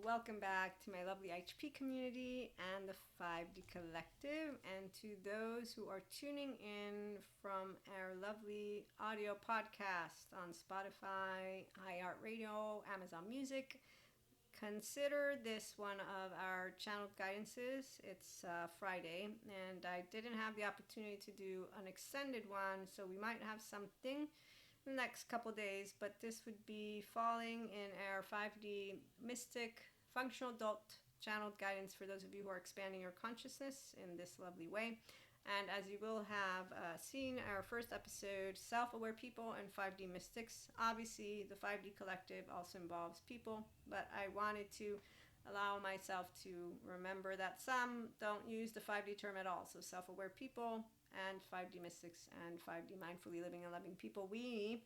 welcome back to my lovely HP community and the 5D Collective, and to those who are tuning in from our lovely audio podcast on Spotify, iHeartRadio, Amazon Music. Consider this one of our channeled guidances. It's Friday, and I didn't have the opportunity to do an extended one, so we might have something the next couple days, but this would be falling in our 5D Mystic Functional Adult channeled guidance for those of you who are expanding your consciousness in this lovely way. And as you will have seen our first episode, Self-Aware People and 5D Mystics. Obviously, the 5D Collective also involves people, but I wanted to allow myself to remember that some don't use the 5D term at all. So Self-Aware People and 5D Mystics and 5D Mindfully Living and Loving People, we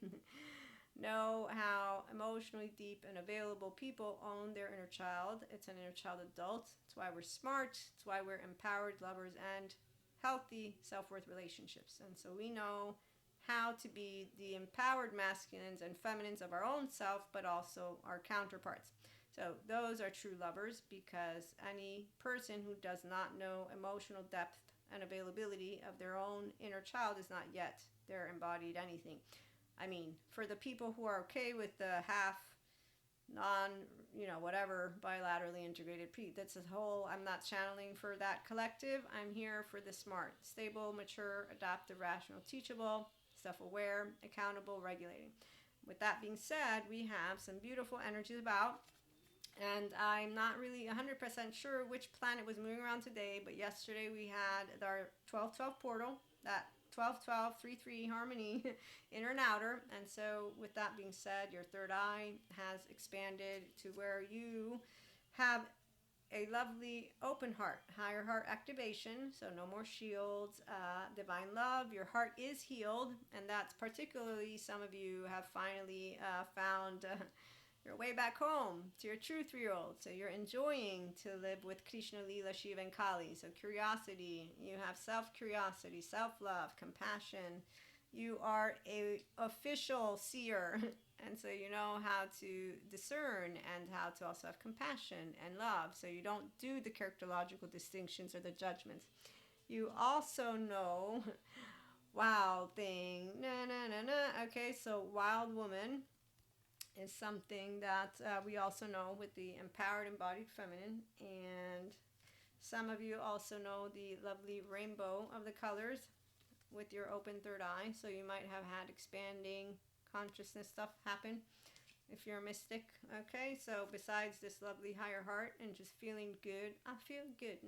know how emotionally deep and available people own their inner child. It's an inner child adult. It's why we're smart. It's why we're empowered lovers and healthy self-worth relationships. And so we know how to be the empowered masculines and feminines of our own self, but also our counterparts. So those are true lovers, because any person who does not know emotional depth and availability of their own inner child is not yet their embodied anything. I mean, for the people who are okay with the half whatever bilaterally integrated that's a whole, I'm not channeling for that collective. I'm here for the smart, stable, mature, adaptive, rational, teachable, self-aware, accountable, regulating. With that being said, we have some beautiful energies about. And I'm not really 100% sure which planet was moving around today, but yesterday we had our 12-12 portal, that 12-12-3-3 harmony, inner and outer. And so with that being said, your third eye has expanded to where you have a lovely open heart, higher heart activation, so no more shields, divine love. Your heart is healed, and that's particularly some of you have finally found your way back home to your true 3-year-old. So you're enjoying to live with Krishna, Leela, Shiva, and Kali. So curiosity, you have self-curiosity, self-love, compassion. You are a official seer, and so you know how to discern and how to also have compassion and love. So you don't do the characterological distinctions or the judgments. You also know wild thing, okay, so wild woman is something that we also know with the empowered embodied feminine. And some of you also know the lovely rainbow of the colors with your open third eye. So you might have had expanding consciousness stuff happen if you're a mystic. Okay, so besides this lovely higher heart and just feeling good, I feel good,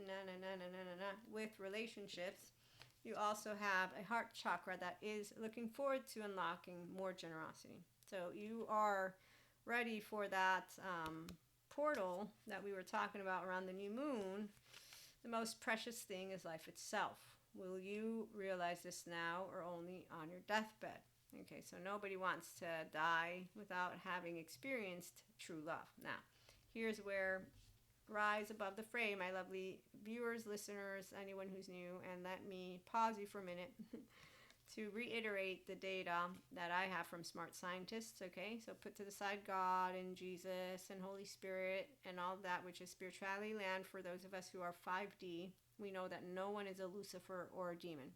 with relationships, you also have a heart chakra that is looking forward to unlocking more generosity. So you are ready for that portal that we were talking about around the new moon. The most precious thing is life itself. Will you realize this now or only on your deathbed? Okay, so nobody wants to die without having experienced true love. Now, here's where rise above the fray, my lovely viewers, listeners, anyone who's new, and let me pause you for a minute to reiterate the data that I have from smart scientists, okay? So put to the side God and Jesus and Holy Spirit and all that, which is spirituality land. For those of us who are 5D, we know that no one is a Lucifer or a demon.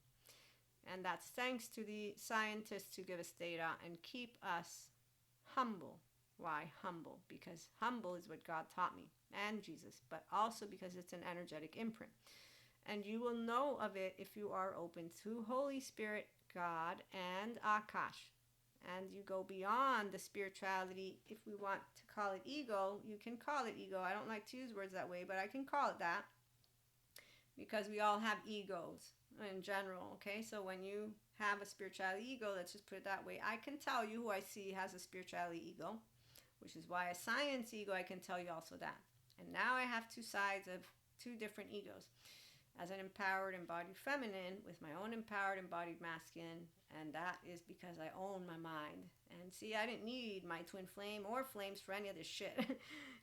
And that's thanks to the scientists who give us data and keep us humble. Why humble? Because humble is what God taught me and Jesus, but also because it's an energetic imprint. And you will know of it if you are open to Holy Spirit, God, and Akash. And you go beyond the spirituality. If we want to call it ego, you can call it ego. I don't like to use words that way, but I can call it that, because we all have egos in general, okay? So when you have a spirituality ego, let's just put it that way. I can tell you who I see has a spirituality ego, which is why a science ego, I can tell you also that. And now I have two sides of two different egos. As an empowered embodied feminine with my own empowered embodied masculine, and that is because I own my mind. And see, I didn't need my twin flame or flames for any of this shit. In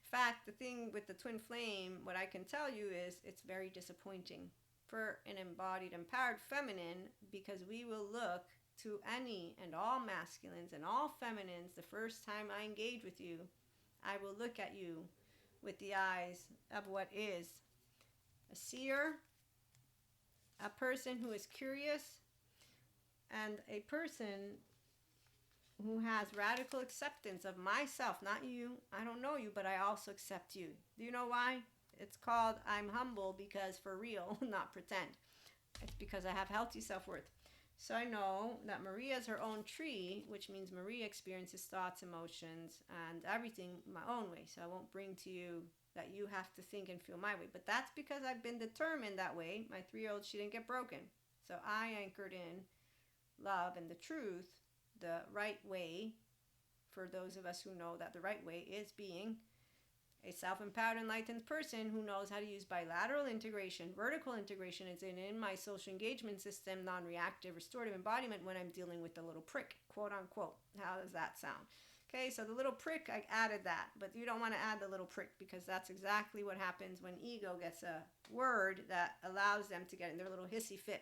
fact, the thing with the twin flame, what I can tell you is it's very disappointing for an embodied empowered feminine, because we will look to any and all masculines and all feminines the first time I engage with you. I will look at you with the eyes of what is. A seer, a person who is curious, and a person who has radical acceptance of myself, not you. I don't know you, but I also accept you. Do you know why? It's called I'm humble because for real, not pretend. It's because I have healthy self-worth. So I know that Maria is her own tree, which means Maria experiences thoughts, emotions, and everything my own way. So I won't bring to you that you have to think and feel my way. But that's because I've been determined that way. My 3-year-old, she didn't get broken. So I anchored in love and the truth, the right way, for those of us who know that the right way is being a self-empowered, enlightened person who knows how to use bilateral integration. Vertical integration is in my social engagement system, non-reactive, restorative embodiment when I'm dealing with the little prick, quote unquote. How does that sound? Okay, so the little prick, I added that, but you don't want to add the little prick because that's exactly what happens when ego gets a word that allows them to get in their little hissy fit.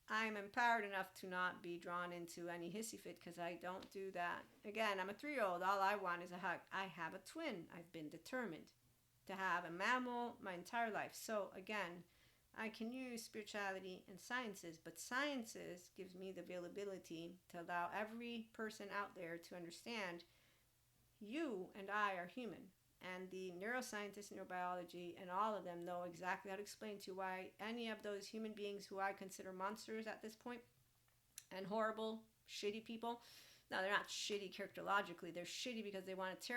I'm empowered enough to not be drawn into any hissy fit because I don't do that. Again, I'm a 3-year-old. All I want is a hug. I have a twin. I've been determined to have a mammal my entire life. So again, I can use spirituality and sciences, but sciences gives me the availability to allow every person out there to understand you and I are human. And the neuroscientists, neurobiology, and all of them know exactly how to explain to you why any of those human beings who I consider monsters at this point and horrible, shitty people. Now, they're not shitty characterologically. They're shitty because they want to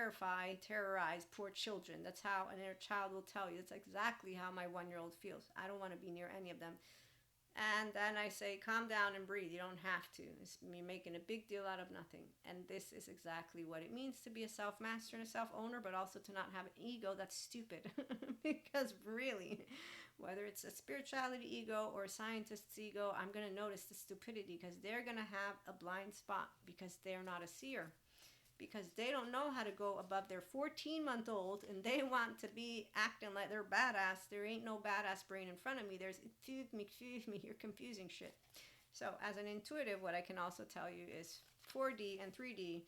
terrorize poor children. That's how an inner child will tell you. It's exactly how my 1-year-old feels. I don't want to be near any of them. And then I say, calm down and breathe. You don't have to. You're making a big deal out of nothing. And this is exactly what it means to be a self-master and a self-owner, but also to not have an ego that's stupid. Because really, whether it's a spirituality ego or a scientist's ego, I'm going to notice the stupidity because they're going to have a blind spot because they're not a seer. Because they don't know how to go above their 14-month-old and they want to be acting like they're badass. There ain't no badass brain in front of me. There's, excuse me, you're confusing shit. So as an intuitive, what I can also tell you is 4D and 3D,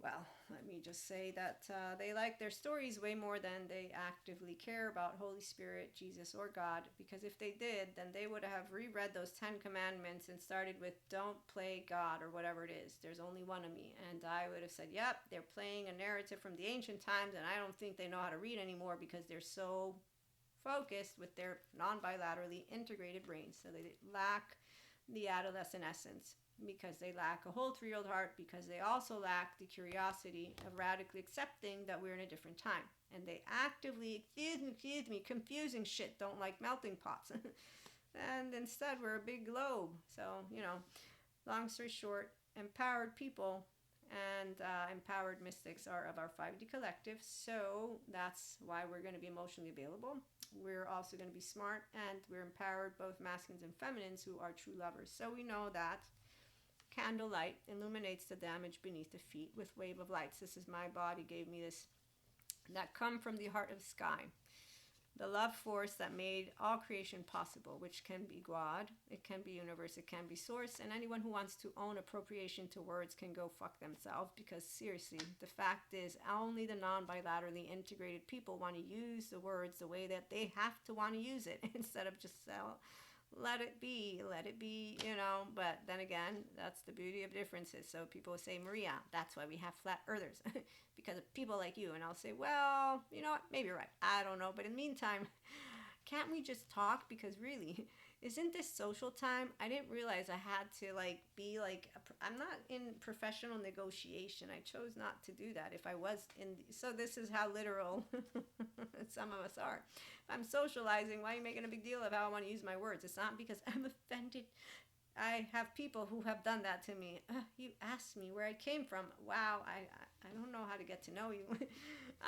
well, let me just say that they like their stories way more than they actively care about Holy Spirit, Jesus, or God. Because if they did, then they would have reread those 10 commandments and started with, don't play God, or whatever it is. There's only one of me. And I would have said, yep, they're playing a narrative from the ancient times, and I don't think they know how to read anymore because they're so focused with their non-bilaterally integrated brains. So they lack the adolescent essence. Because they lack a whole 3-year-old heart, because they also lack the curiosity of radically accepting that we're in a different time. And they actively, excuse me, confusing shit, don't like melting pots. And instead, we're a big globe. So, long story short, empowered people and empowered mystics are of our 5D collective. So that's why we're going to be emotionally available. We're also going to be smart, and we're empowered, both masculines and feminines, who are true lovers. So we know that candlelight illuminates the damage beneath the feet with wave of lights. This is my body gave me this, that come from the heart of the sky. The love force that made all creation possible, which can be God, it can be universe, it can be source, and anyone who wants to own appropriation to words can go fuck themselves, because seriously, the fact is only the non-bilaterally integrated people want to use the words the way that they have to want to use it instead of just let it be, but then again, that's the beauty of differences. So people say, Maria, that's why we have flat earthers, because of people like you. And I'll say, well, you know what, maybe you're right, I don't know, but in the meantime, can't we just talk? Because really, isn't this social time? I didn't realize I had to be I'm not in professional negotiation. I chose not to do that. If I was so this is how literal some of us are. If I'm socializing, why are you making a big deal of how I want to use my words? It's not because I'm offended. I have people who have done that to me. You asked me where I came from. Wow, I don't know how to get to know you.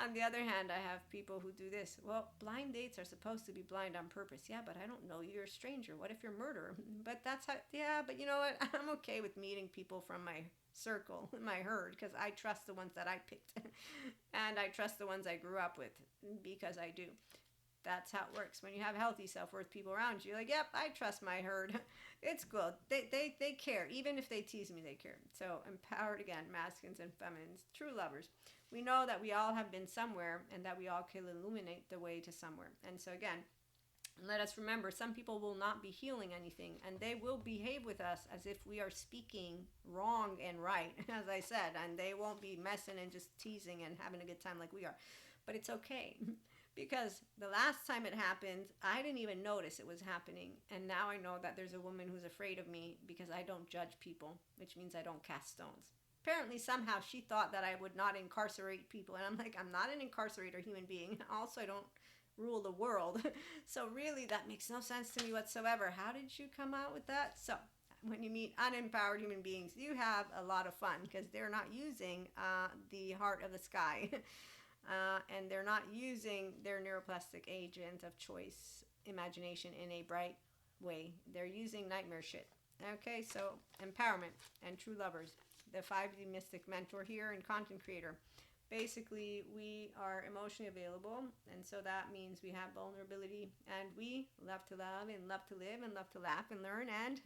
On the other hand, I have people who do this. Well, blind dates are supposed to be blind on purpose. Yeah, but I don't know you. You're a stranger. What if you're a murderer? But that's how, yeah, but you know what? I'm okay with meeting people from my circle, my herd, because I trust the ones that I picked. And I trust the ones I grew up with, because I do. That's how it works. When you have healthy self-worth people around you, you're like, yep, I trust my herd. It's good. They care. Even if they tease me, they care. So empowered again, masculines and feminines, true lovers. We know that we all have been somewhere and that we all can illuminate the way to somewhere. And so again, let us remember, some people will not be healing anything, and they will behave with us as if we are speaking wrong and right, as I said, and they won't be messing and just teasing and having a good time like we are. But it's okay. Because the last time it happened, I didn't even notice it was happening. And now I know that there's a woman who's afraid of me because I don't judge people, which means I don't cast stones. Apparently, somehow she thought that I would not incarcerate people. And I'm like, I'm not an incarcerator human being. Also, I don't rule the world. So really, that makes no sense to me whatsoever. How did you come out with that? So when you meet unempowered human beings, you have a lot of fun because they're not using the heart of the sky. And they're not using their neuroplastic agent of choice, imagination, in a bright way. They're using nightmare shit. Okay, so empowerment and true lovers. The 5D Mystic Mentor here and content creator. Basically, we are emotionally available, and so that means we have vulnerability, and we love to love and love to live and love to laugh and learn and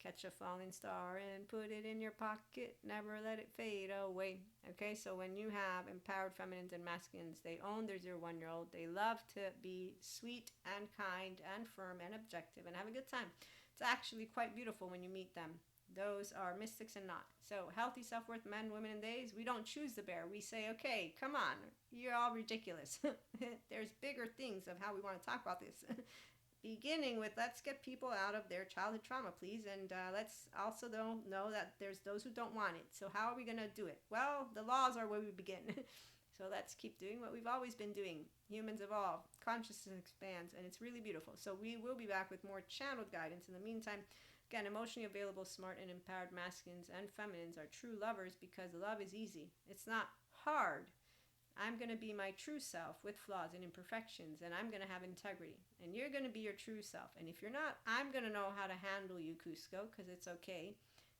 catch a falling star and put it in your pocket, never let it fade away. Okay, so when you have empowered feminines and masculines, they own their 0-1-year-old. They love to be sweet and kind and firm and objective and have a good time. It's actually quite beautiful when you meet them. Those are mystics and not. So healthy self-worth men, women, and theys, we don't choose the bear. We say, okay, come on, you're all ridiculous. There's bigger things of how we want to talk about this. Beginning with, let's get people out of their childhood trauma, please. And let's also know that there's those who don't want it. So how are we going to do it? Well, the laws are where we begin. So let's keep doing what we've always been doing. Humans evolve, consciousness expands, and it's really beautiful. So we will be back with more channeled guidance. In the meantime, again, emotionally available, smart, and empowered masculines and feminines are true lovers because love is easy. It's not hard. I'm going to be my true self with flaws and imperfections, and I'm going to have integrity. And you're going to be your true self. And if you're not, I'm going to know how to handle you, Cusco, because it's okay.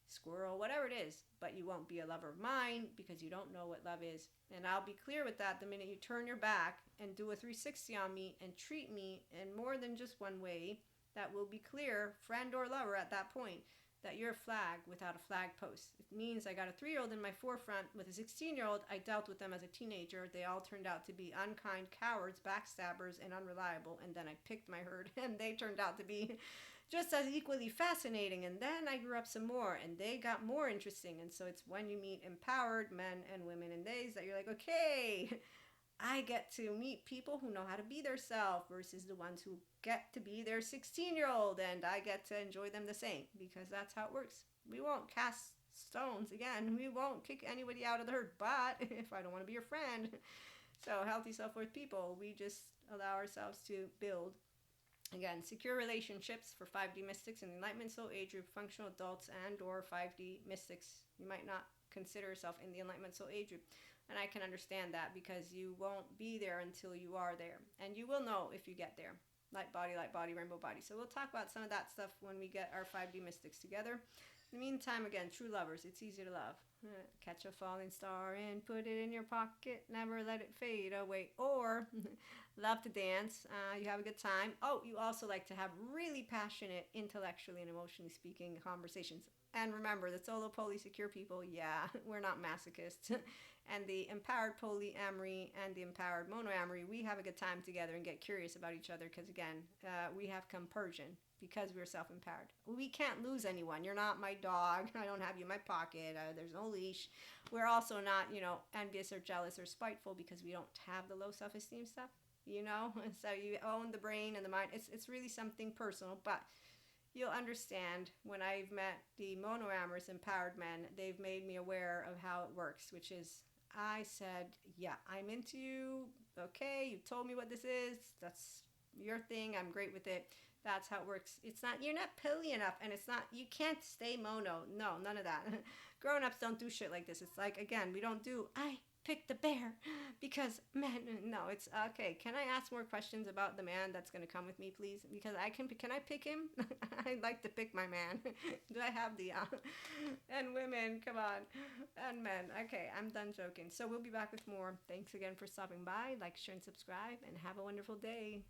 Squirrel, whatever it is. But you won't be a lover of mine because you don't know what love is. And I'll be clear with that the minute you turn your back and do a 360 on me and treat me in more than just one way. That will be clear, friend or lover at that point, that you're a flag without a flag post. It means I got a 3-year-old in my forefront with a 16-year-old. I dealt with them as a teenager. They all turned out to be unkind cowards, backstabbers, and unreliable. And then I picked my herd, and they turned out to be just as equally fascinating. And then I grew up some more, and they got more interesting. And so it's when you meet empowered men and women and theys that you're like, okay, I get to meet people who know how to be their self versus the ones who get to be their 16-year-old, and I get to enjoy them the same because that's how it works. We won't cast stones again. We won't kick anybody out of the herd, but if I don't want to be your friend. So healthy self-worth people, we just allow ourselves to build, again, secure relationships for 5D mystics and enlightenment soul age group, functional adults, and or 5D mystics. You might not consider yourself in the enlightenment soul age group. And I can understand that because you won't be there until you are there. And you will know if you get there. Light body, rainbow body. So we'll talk about some of that stuff when we get our 5D mystics together. In the meantime, again, true lovers, it's easy to love. Catch a falling star and put it in your pocket. Never let it fade away. Or love to dance. You have a good time. Oh, you also like to have really passionate, intellectually and emotionally speaking conversations. And remember, the solo poly secure people, yeah, we're not masochists. And the empowered polyamory and the empowered monoamory, we have a good time together and get curious about each other because, again, we have compersion because we're self-empowered. We can't lose anyone. You're not my dog. I don't have you in my pocket. There's no leash. We're also not, envious or jealous or spiteful because we don't have the low self-esteem stuff, So you own the brain and the mind. It's really something personal, but you'll understand when I've met the monoamorous empowered men, they've made me aware of how it works, which is I said, yeah, I'm into you. Okay, you told me what this is. That's your thing. I'm great with it. That's how it works. It's not, you're not poly enough, and it's not, you can't stay mono. No, none of that. Grown-ups don't do shit like this. It's like, again, we don't do, I pick the bear because men, no, it's okay. Can I ask more questions about the man that's going to come with me, please? Because can I pick him? I'd like to pick my man. Do I have the, and women, come on, and men. Okay, I'm done joking. So we'll be back with more. Thanks again for stopping by. Like, share, and subscribe, and have a wonderful day.